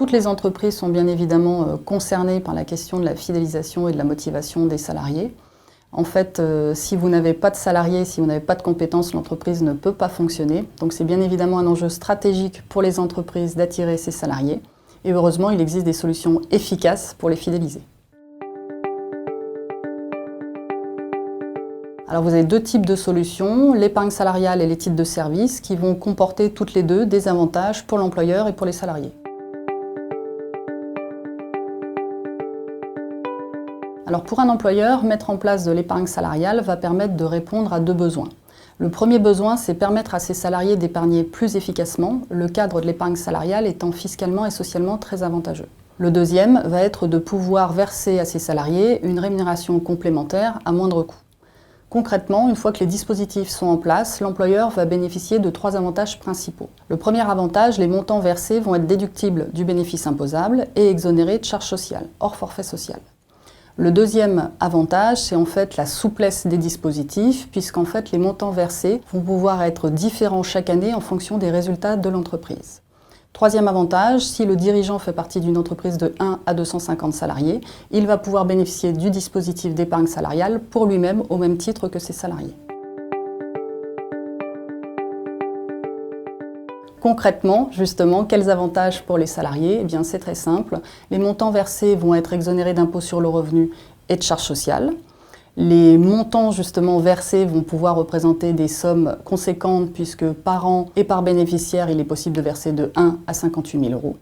toutes les entreprises sont bien évidemment concernées par la question de la fidélisation et de la motivation des salariés. En fait, si vous n'avez pas de salariés, si vous n'avez pas de compétences, l'entreprise ne peut pas fonctionner. Donc c'est bien évidemment un enjeu stratégique pour les entreprises d'attirer ces salariés. Et heureusement, il existe des solutions efficaces pour les fidéliser. Alors vous avez deux types de solutions, l'épargne salariale et les titres de service, qui vont comporter toutes les deux des avantages pour l'employeur et pour les salariés. Alors pour un employeur, mettre en place de l'épargne salariale va permettre de répondre à deux besoins. Le premier besoin, c'est permettre à ses salariés d'épargner plus efficacement, le cadre de l'épargne salariale étant fiscalement et socialement très avantageux. Le deuxième va être de pouvoir verser à ses salariés une rémunération complémentaire à moindre coût. Concrètement, une fois que les dispositifs sont en place, l'employeur va bénéficier de trois avantages principaux. Le premier avantage, les montants versés vont être déductibles du bénéfice imposable et exonérés de charges sociales, hors forfait social. Le deuxième avantage, c'est en fait la souplesse des dispositifs, puisqu'en fait les montants versés vont pouvoir être différents chaque année en fonction des résultats de l'entreprise. Troisième avantage, si le dirigeant fait partie d'une entreprise de 1 à 250 salariés, il va pouvoir bénéficier du dispositif d'épargne salariale pour lui-même au même titre que ses salariés. Concrètement, justement, quels avantages pour les salariés? Eh bien, c'est très simple. Les montants versés vont être exonérés d'impôt sur le revenu et de charges sociales. Les montants justement versés vont pouvoir représenter des sommes conséquentes puisque par an et par bénéficiaire, il est possible de verser de 1 à 58 000 euros.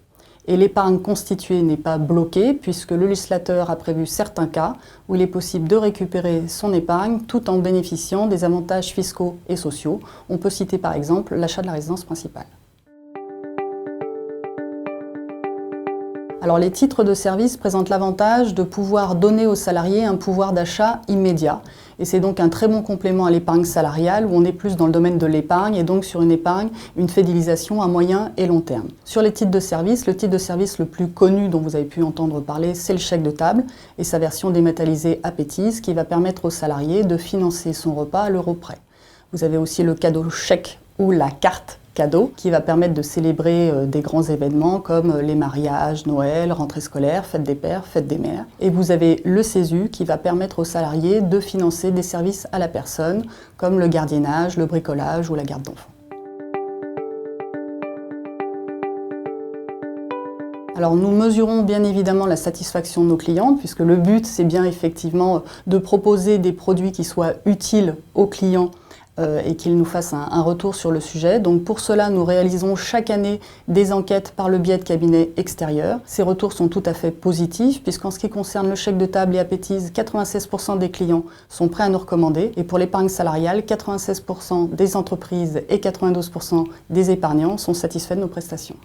Et l'épargne constituée n'est pas bloquée puisque le législateur a prévu certains cas où il est possible de récupérer son épargne tout en bénéficiant des avantages fiscaux et sociaux. On peut citer par exemple l'achat de la résidence principale. Alors les titres de service présentent l'avantage de pouvoir donner aux salariés un pouvoir d'achat immédiat. Et c'est donc un très bon complément à l'épargne salariale où on est plus dans le domaine de l'épargne et donc sur une épargne, une fidélisation à moyen et long terme. Sur les titres de service, le titre de service le plus connu dont vous avez pu entendre parler, c'est le chèque de table et sa version dématérialisée Appétise qui va permettre aux salariés de financer son repas à l'euro près. Vous avez aussi le cadeau chèque ou la carte cadeau qui va permettre de célébrer des grands événements comme les mariages, Noël, rentrée scolaire, fête des pères, fête des mères. Et vous avez le CESU qui va permettre aux salariés de financer des services à la personne comme le gardiennage, le bricolage ou la garde d'enfants. Alors nous mesurons bien évidemment la satisfaction de nos clients puisque le but c'est bien effectivement de proposer des produits qui soient utiles aux clients et qu'ils nous fassent un retour sur le sujet. Donc pour cela, nous réalisons chaque année des enquêtes par le biais de cabinets extérieurs. Ces retours sont tout à fait positifs puisqu'en ce qui concerne le chèque de table et Appétise, 96% des clients sont prêts à nous recommander. Et pour l'épargne salariale, 96% des entreprises et 92% des épargnants sont satisfaits de nos prestations.